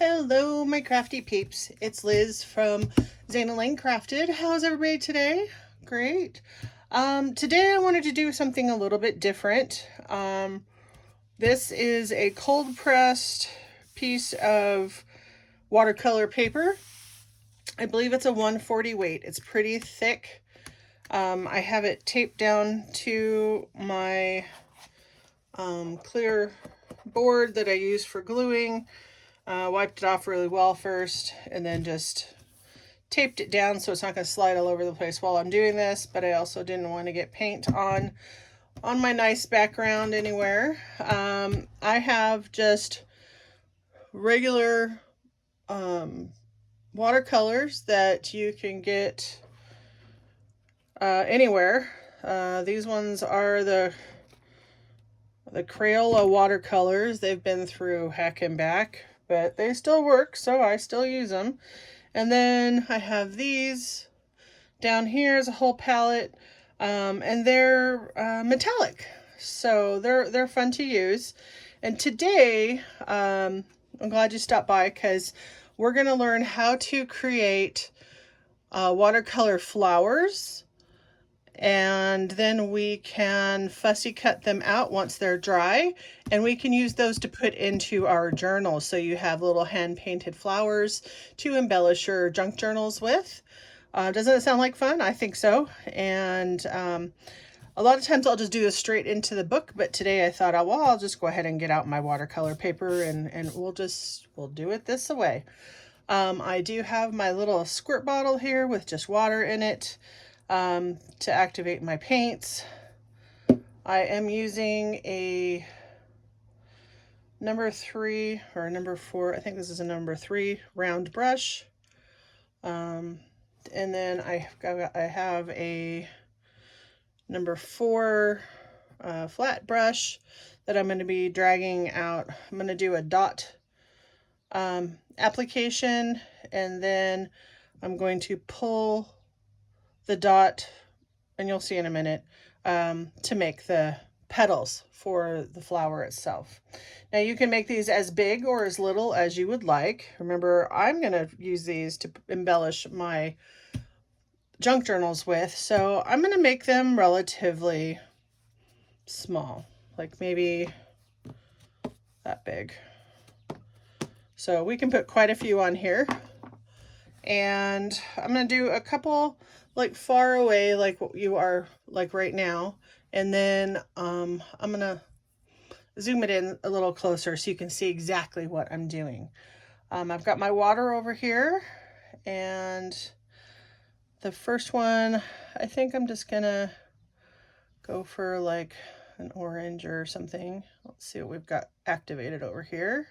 Hello, my crafty peeps. It's Liz from Zana Crafted. How's everybody today? Great. Today I wanted to do something a little bit different. This is a cold pressed piece of watercolor paper. I believe it's a 140 weight. It's pretty thick. I have it taped down to my clear board that I use for gluing. Wiped it off really well first, and then just taped it down so it's not going to slide all over the place while I'm doing this, but I also didn't want to get paint on my nice background anywhere. I have just regular watercolors that you can get anywhere. These ones are the Crayola watercolors. They've been through heck and back, but they still work, so I still use them. And then I have these down here as a whole palette, and they're metallic, so they're fun to use. And today, I'm glad you stopped by because we're going to learn how to create watercolor flowers, and then we can fussy cut them out once they're dry, and we can use those to put into our journals, so you have little hand painted flowers to embellish your junk journals with. Doesn't it sound like fun? I think so. And a lot of times I'll just do this straight into the book, but today I thought, well, I'll just go ahead and get out my watercolor paper and we'll do it this way. I do have my little squirt bottle here with just water in it to activate my paints. I am using a number 3 or number 4, I think this is a number 3 round brush. And then I have a number 4 flat brush that I'm going to be dragging out. I'm going to do a dot application, and then I'm going to pull the dot, and you'll see in a minute, to make the petals for the flower itself. Now you can make these as big or as little as you would like. Remember, I'm going to use these to embellish my junk journals with, so I'm going to make them relatively small, like maybe that big. So we can put quite a few on here. And I'm going to do a couple like far away, like what you are like right now. And then I'm going to zoom it in a little closer so you can see exactly what I'm doing. I've got my water over here, and the first one, I think I'm just going to go for like an orange or something. Let's see what we've got activated over here.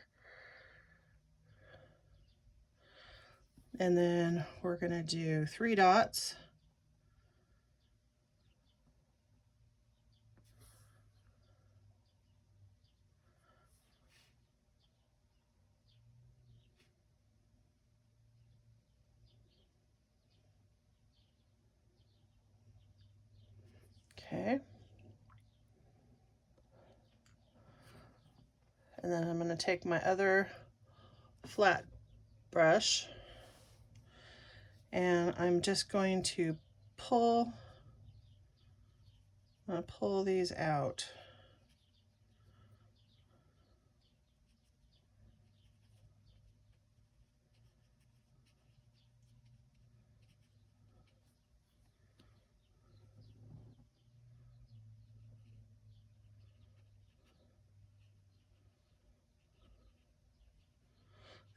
And then we're going to do 3 dots. Okay. And then I'm going to take my other flat brush, and I'm just going to pull these out.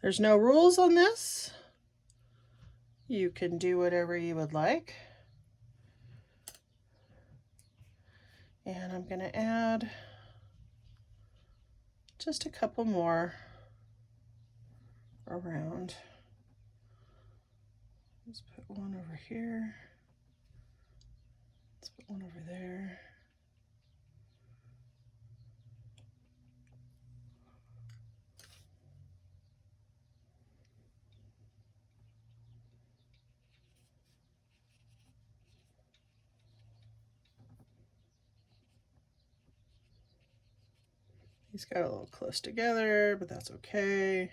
There's no rules on this. You can do whatever you would like. And I'm going to add just a couple more around. Let's put one over here. Let's put one over there. These got a little close together, but that's okay.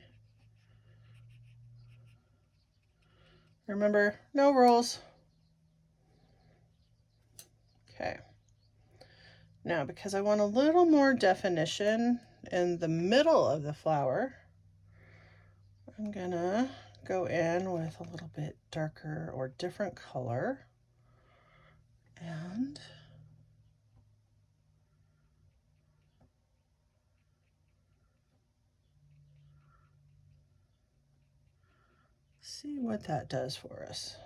Remember, no rules. Okay. Now, because I want a little more definition in the middle of the flower, I'm gonna go in with a little bit darker or different color. And see what that does for us.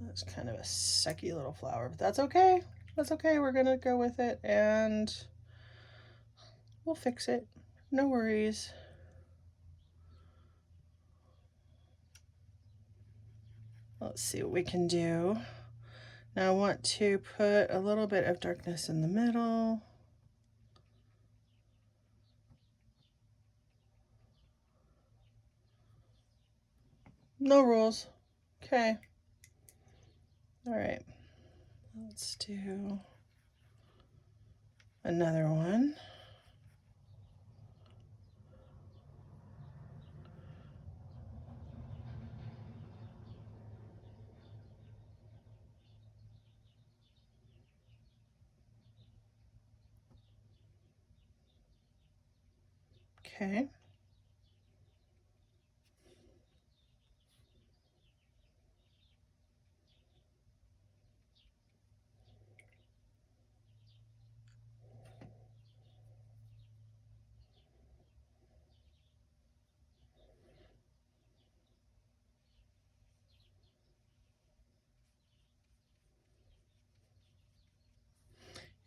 That's kind of a sucky little flower, but that's okay. That's okay. We're gonna go with it and we'll fix it. No worries. Let's see what we can do. Now I want to put a little bit of darkness in the middle. No rules. Okay. All right. Let's do another one. Okay.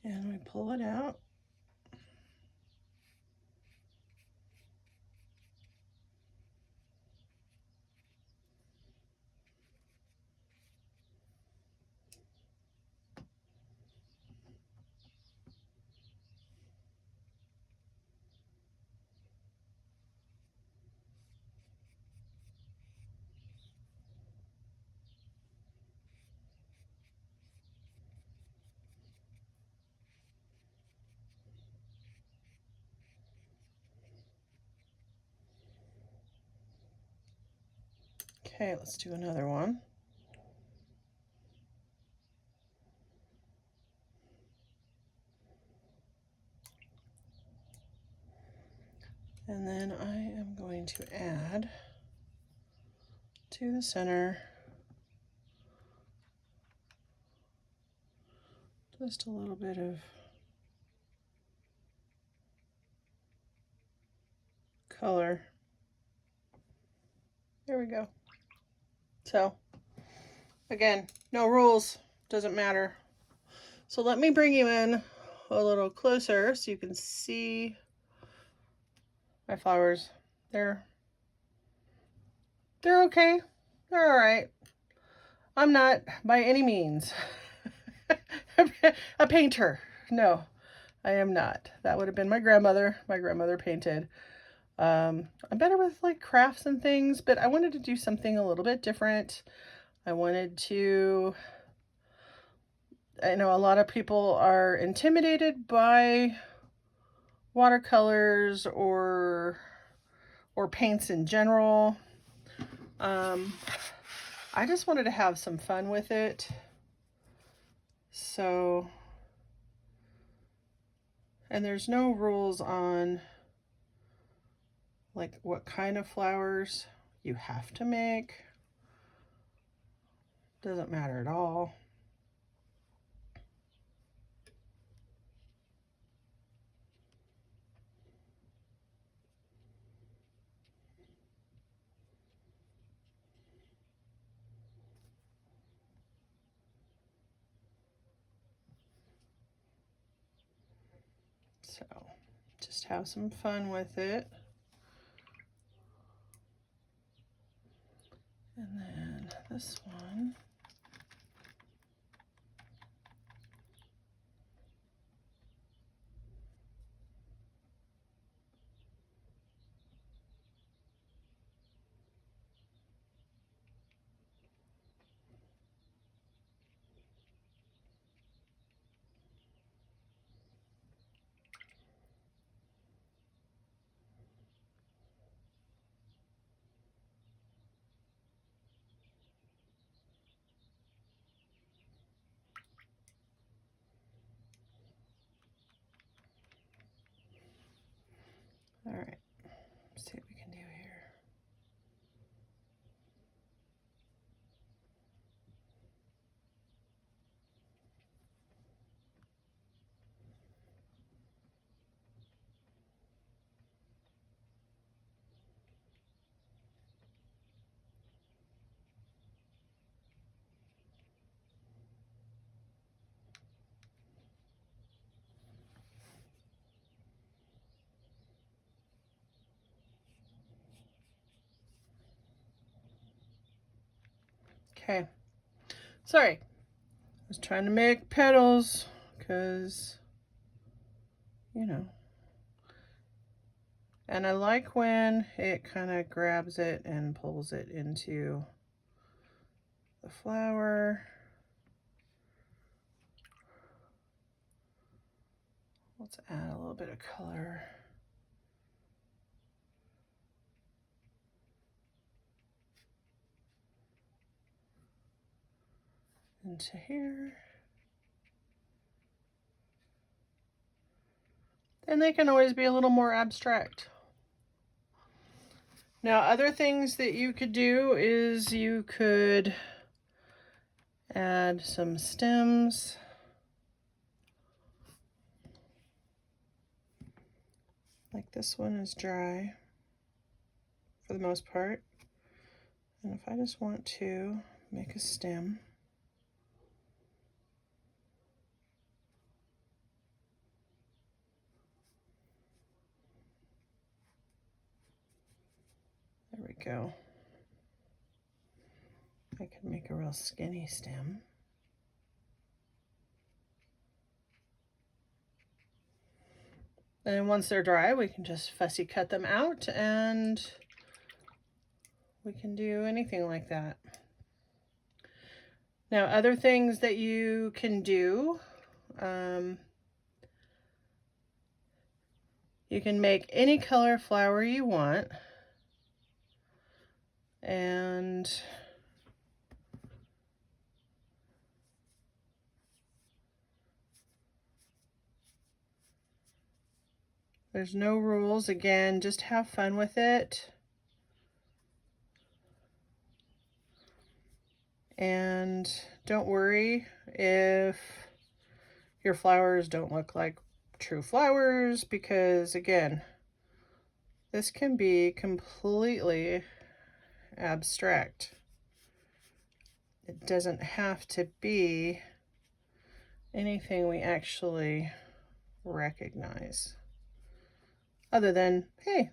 And we pull it out. Okay, let's do another one. And then I am going to add to the center just a little bit of color. There we go. So, again, no rules, doesn't matter. So let me bring you in a little closer so you can see my flowers. They're okay. They're all right. I'm not by any means a painter. No, I am not. That would have been my grandmother. My grandmother painted. I'm better with like crafts and things, but I wanted to do something a little bit different. I wanted to, I know a lot of people are intimidated by watercolors or paints in general. I just wanted to have some fun with it. So, and there's no rules on like what kind of flowers you have to make. Doesn't matter at all. So just have some fun with it. And then this one. Okay. Sorry. I was trying to make petals because, you know. And I like when it kind of grabs it and pulls it into the flower. Let's add a little bit of color. Into here. And they can always be a little more abstract. Now, other things that you could do is you could add some stems. Like this one is dry for the most part. And if I just want to make a stem, there we go. I could make a real skinny stem. And once they're dry, we can just fussy cut them out and we can do anything like that. Now, other things that you can do, you can make any color flower you want. And there's no rules. Again, just have fun with it. And don't worry if your flowers don't look like true flowers, because again, this can be completely abstract. It doesn't have to be anything we actually recognize. Other than, hey,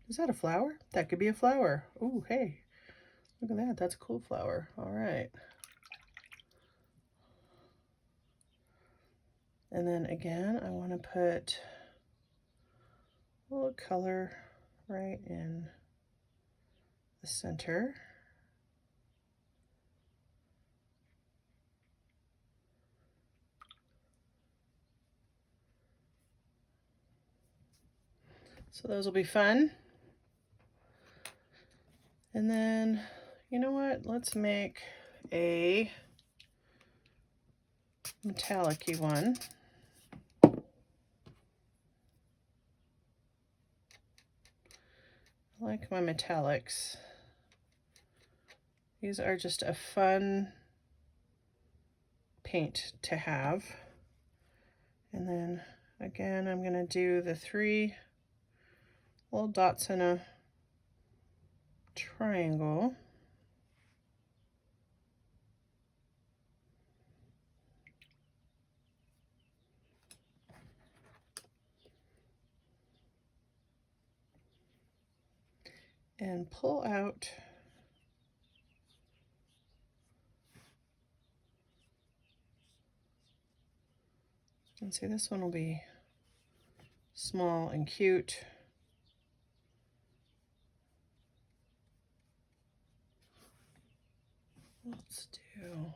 is that a flower? That could be a flower. Oh, hey, look at that. That's a cool flower. All right. And then again, I want to put a little color right in the center. So those will be fun. And then, you know what? Let's make a metallic-y one. I like my metallics. These are just a fun paint to have. And then again, I'm going to do the 3 little dots in a triangle. And pull out you can see this one will be small and cute. Let's do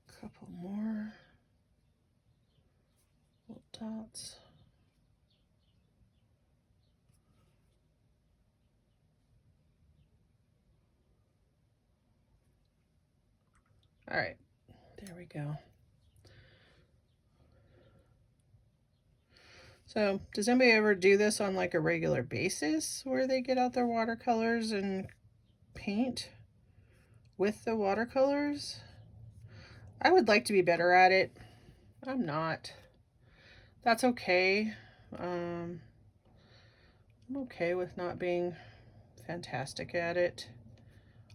a couple more little dots. All right, there we go. So does anybody ever do this on like a regular basis where they get out their watercolors and paint with the watercolors? I would like to be better at it. I'm not. That's okay. I'm okay with not being fantastic at it.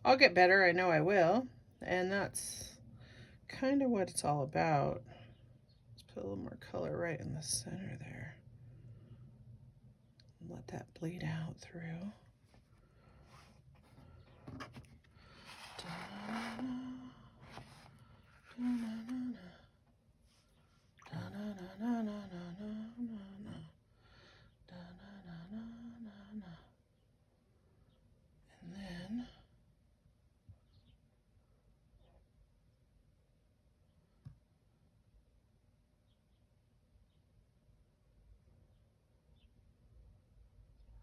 I'll get better, I know I will. And that's kind of what it's all about. Let's put a little more color right in the center there. Let that bleed out through. And then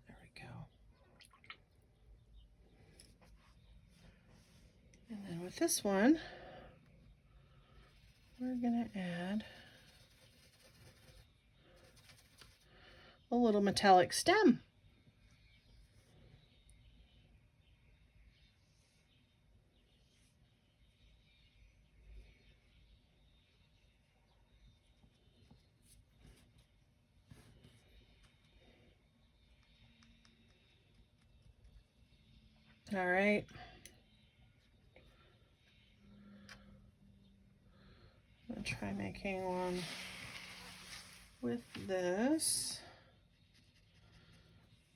there we go. And then with this one, we're going to add a little metallic stem. All right. I'm going to try making one with this.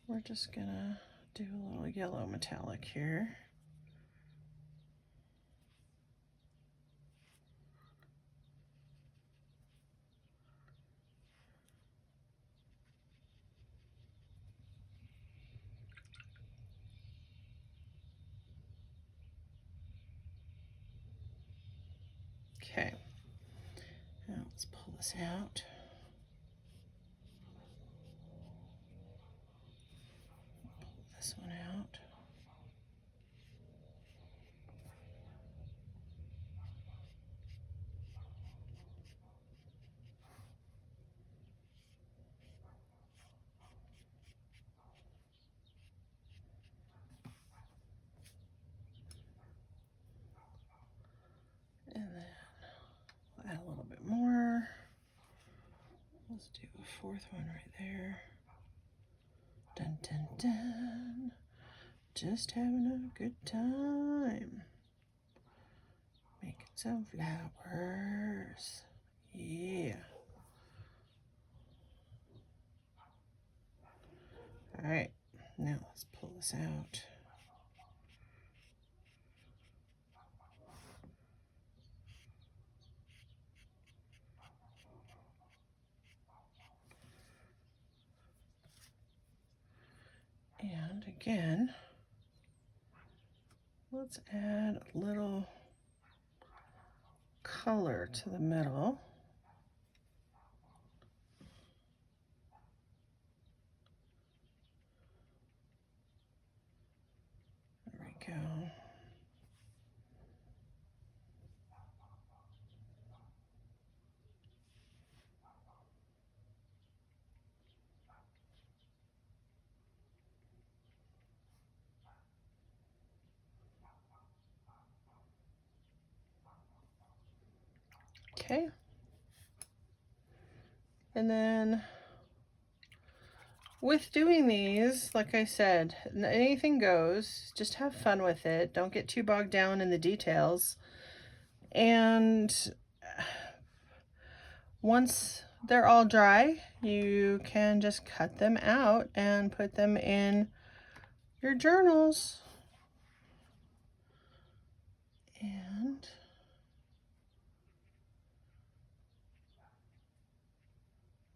We're just going to do a little yellow metallic here. Okay, now let's pull this out. Pull this one out. And then we'll add a little bit more. Let's do a fourth one right there. Dun dun dun. Just having a good time. Making some flowers. Yeah. All right, now let's pull this out. And again, let's add a little color to the middle. There we go. Okay. And then with doing these, like I said, anything goes. Just have fun with it. Don't get too bogged down in the details. And once they're all dry, you can just cut them out and put them in your journals. And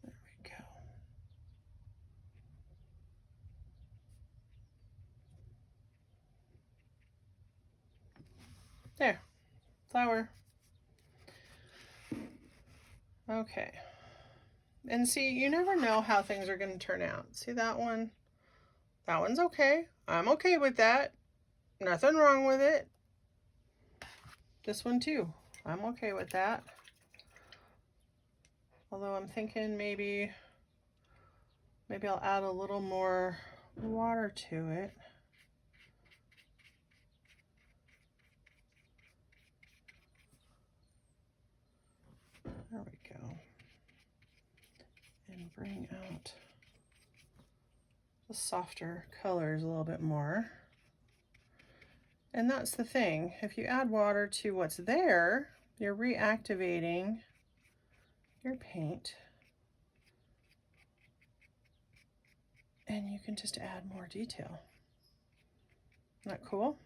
there we go. There, flower. Okay. And see, you never know how things are going to turn out. See that one? That one's okay. I'm okay with that. Nothing wrong with it. This one too. I'm okay with that. Although I'm thinking maybe I'll add a little more water to it. There we go. And bring out the softer colors a little bit more. And that's the thing. If you add water to what's there, you're reactivating your paint. And you can just add more detail. Isn't that cool?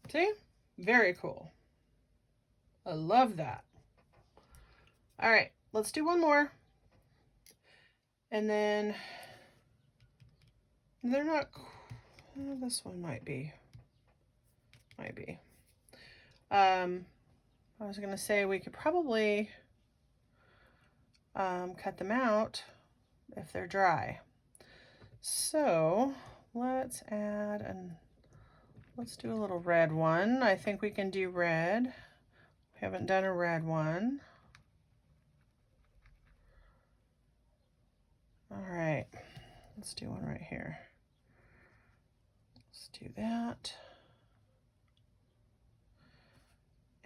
See? Very cool. I love that. All right, let's do one more. And then they're not, this one might be. I was gonna say we could probably cut them out if they're dry. So let's add and let's do a little red one. I think we can do red. We haven't done a red one. All right, let's do one right here. Let's do that.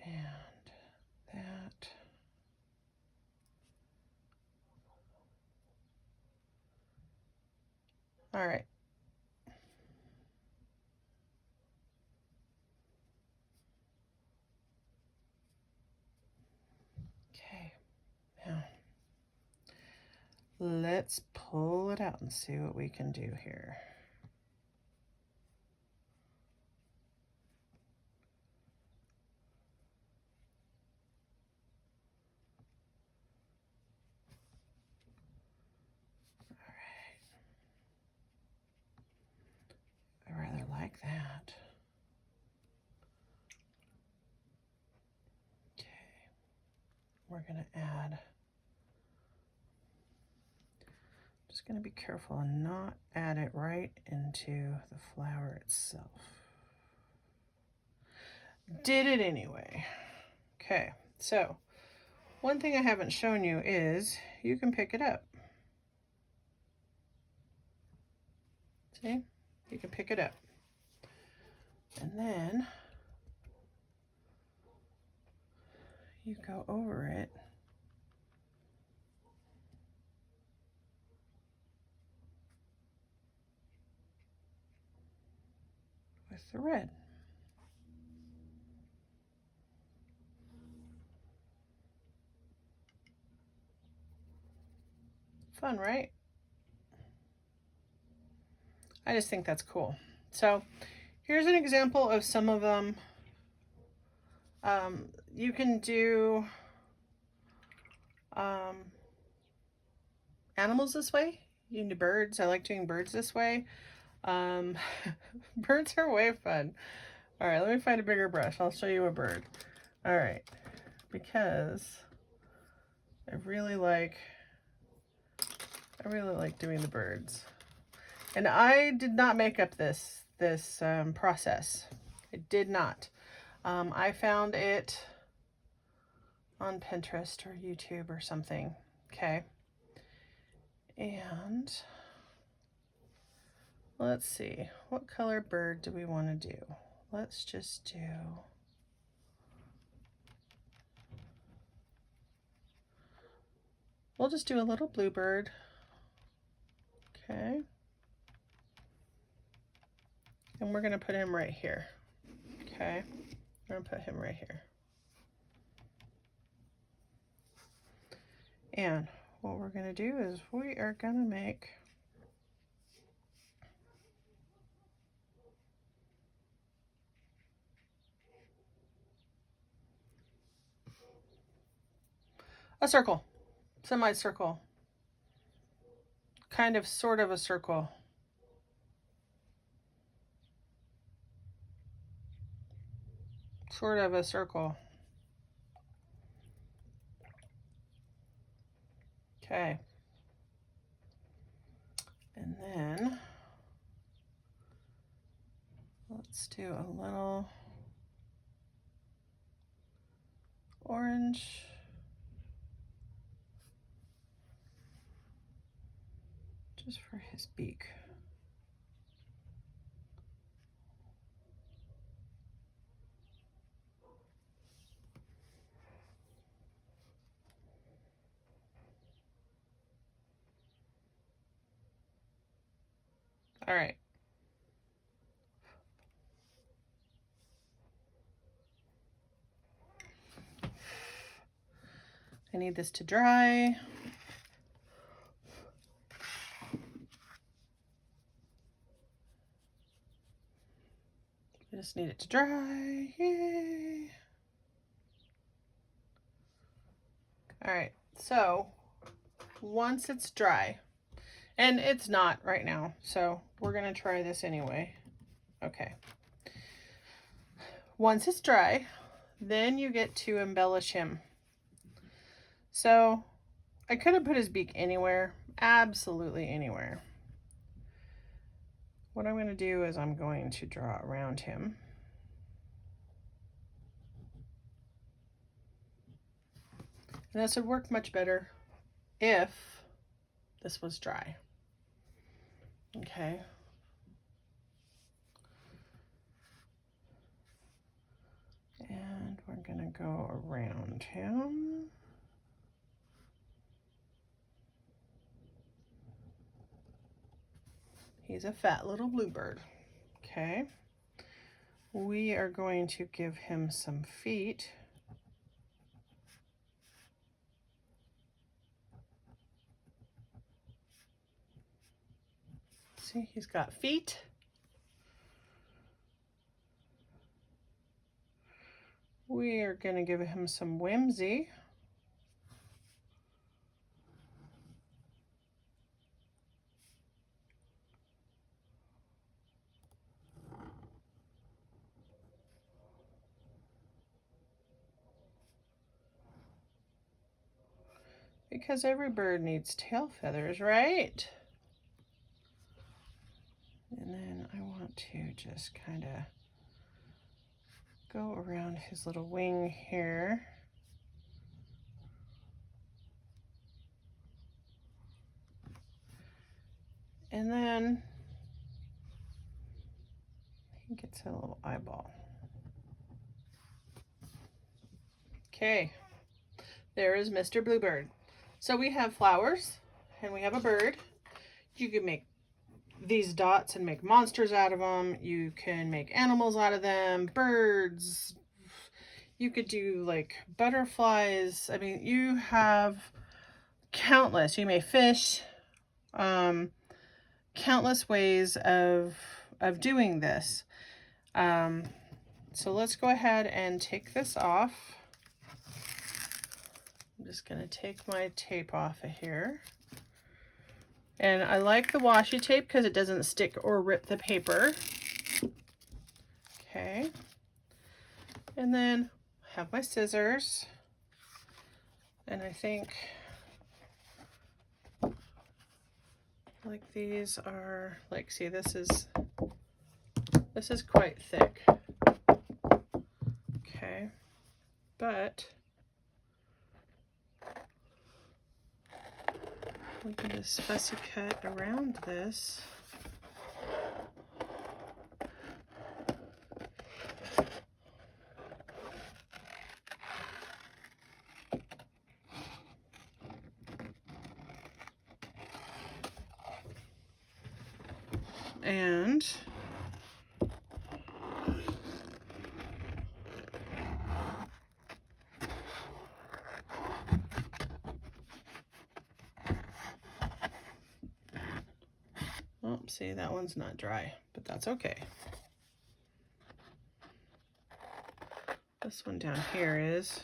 And that. All right. Okay, now let's pull it out and see what we can do here. I rather like that. Okay, we're gonna add, just gonna be careful and not add it right into the flower itself. Did it anyway. Okay, so one thing I haven't shown you is you can pick it up. See, you can pick it up. And then you go over it with the red. Fun, right? I just think that's cool. So here's an example of some of them. You can do animals this way. You can do birds. I like doing birds this way. Birds are way fun. All right, let me find a bigger brush. I'll show you a bird. All right, because I really like doing the birds. And I did not make up this process. I did not. I found it on Pinterest or YouTube or something. Okay. And let's see, what color bird do we want to do? Let's just do, we'll just do a little bluebird. Okay. And we're gonna put him right here. Okay. We're gonna put him right here. And what we're gonna do is we are gonna make a circle, semicircle, kind of sort of a circle. Sort of a circle. Okay. And then let's do a little orange. Just for his beak. All right. I need this to dry. I just need it to dry. Yay. All right, so once it's dry, and it's not right now, so we're gonna try this anyway. Okay. Once it's dry, then you get to embellish him. So I could have put his beak anywhere, absolutely anywhere. What I'm going to do is I'm going to draw around him. And this would work much better if this was dry. Okay. And we're going to go around him. He's a fat little bluebird. Okay. We are going to give him some feet. See, he's got feet. We are going to give him some whimsy. Because every bird needs tail feathers, right? And then I want to just kind of go around his little wing here. And then he gets a little eyeball. Okay, there is Mr. Bluebird. So we have flowers and we have a bird. You can make these dots and make monsters out of them. You can make animals out of them, birds. You could do like butterflies. I mean, you have countless. You may fish. Countless ways of doing this. So let's go ahead and take this off. I'm just going to take my tape off of here. And I like the washi tape because it doesn't stick or rip the paper. Okay. And then I have my scissors. And I think like these are like, see, this is quite thick. Okay. But we can just fussy cut around this. And oh, see, that one's not dry, but that's okay. This one down here is.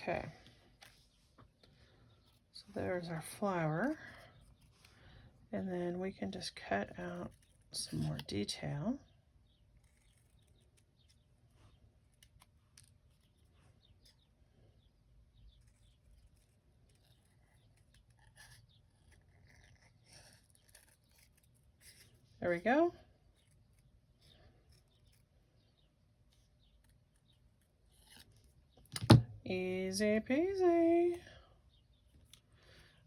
Okay. So there's our flower. And then we can just cut out some more detail. There we go. Easy peasy.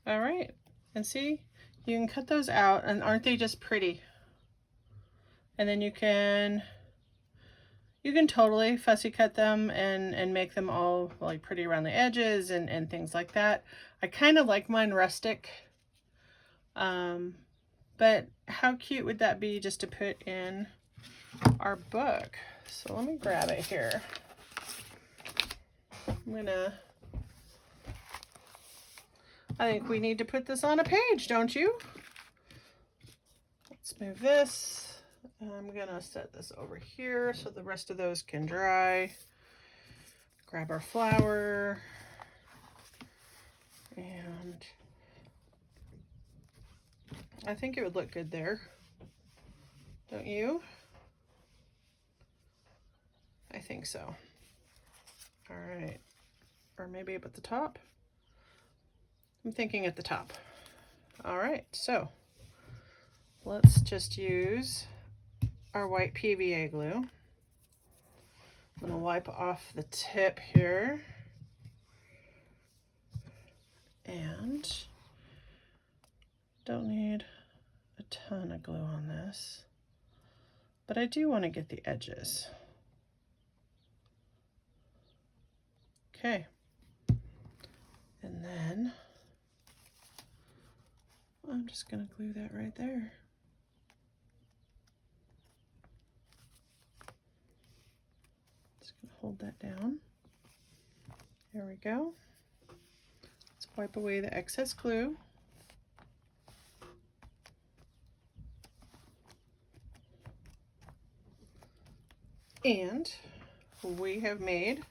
All right, and see, you can cut those out, and aren't they just pretty? And then you can totally fussy cut them and make them all like pretty around the edges and things like that. I kind of like mine rustic. But how cute would that be just to put in our book? So let me grab it here. I think we need to put this on a page, don't you? Let's move this. I'm gonna set this over here so the rest of those can dry. Grab our flower. And I think it would look good there. Don't you? I think so. All right. Or maybe up at the top. I'm thinking at the top. All right, so let's just use our white PVA glue. I'm gonna wipe off the tip here. And don't need a ton of glue on this, but I do want to get the edges. Okay. And then I'm just going to glue that right there. Just going to hold that down. There we go. Let's wipe away the excess glue. And we have made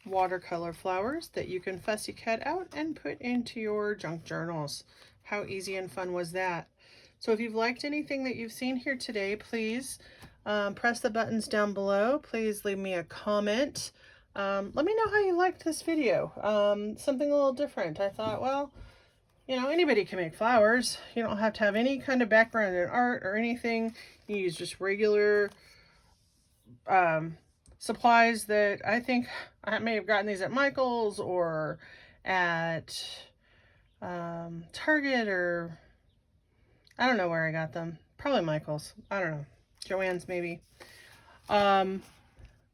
watercolor flowers that you can fussy cut out and put into your junk journals. How easy and fun was that? So if you've liked anything that you've seen here today, please press the buttons down below. Please leave me a comment. Let me know how you liked this video. Something a little different. I thought, well, you know, anybody can make flowers. You don't have to have any kind of background in art or anything. You use just regular supplies that I think I may have gotten these at Michael's or at Target, or I don't know where I got them. Probably Michael's. I don't know. Joann's maybe. But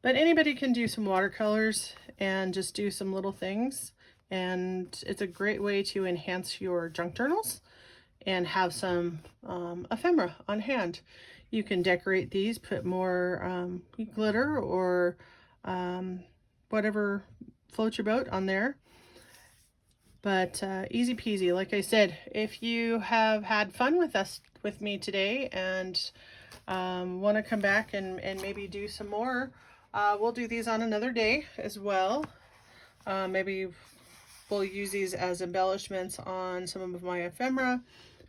anybody can do some watercolors and just do some little things. And it's a great way to enhance your junk journals and have some ephemera on hand. You can decorate these, put more glitter or whatever floats your boat on there. But easy peasy. Like I said, if you have had fun with me today and want to come back and maybe do some more, we'll do these on another day as well. Maybe we'll use these as embellishments on some of my ephemera.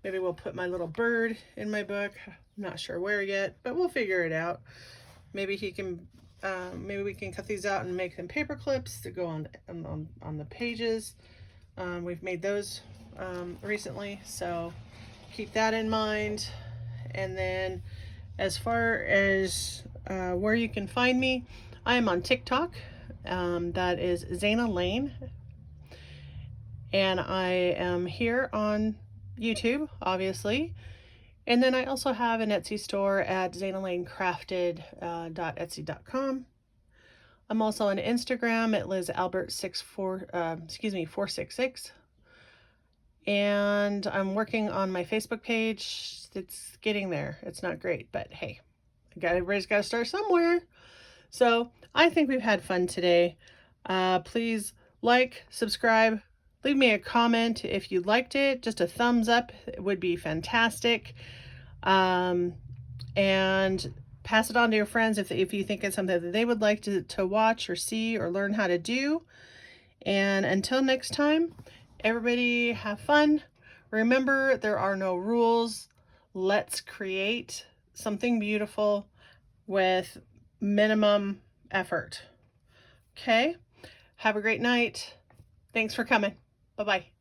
Maybe we'll put my little bird in my book. I'm not sure where yet, but we'll figure it out. Maybe he can, maybe we can cut these out and make them paper clips to go on the pages. We've made those recently, so keep that in mind. And then as far as where you can find me, I am on TikTok. That is Zana Lane. And I am here on YouTube, obviously. And then I also have an Etsy store at zanalanecrafted.etsy.com. I'm also on Instagram at LizAlbert466. And I'm working on my Facebook page. It's getting there. It's not great, but hey, everybody's got to start somewhere. So I think we've had fun today. Please like, subscribe, leave me a comment if you liked it. Just a thumbs up would be fantastic. And pass it on to your friends if you think it's something that they would like to watch or see or learn how to do. And until next time, everybody have fun. Remember, there are no rules. Let's create something beautiful with minimum effort. Okay? Have a great night. Thanks for coming. Bye-bye.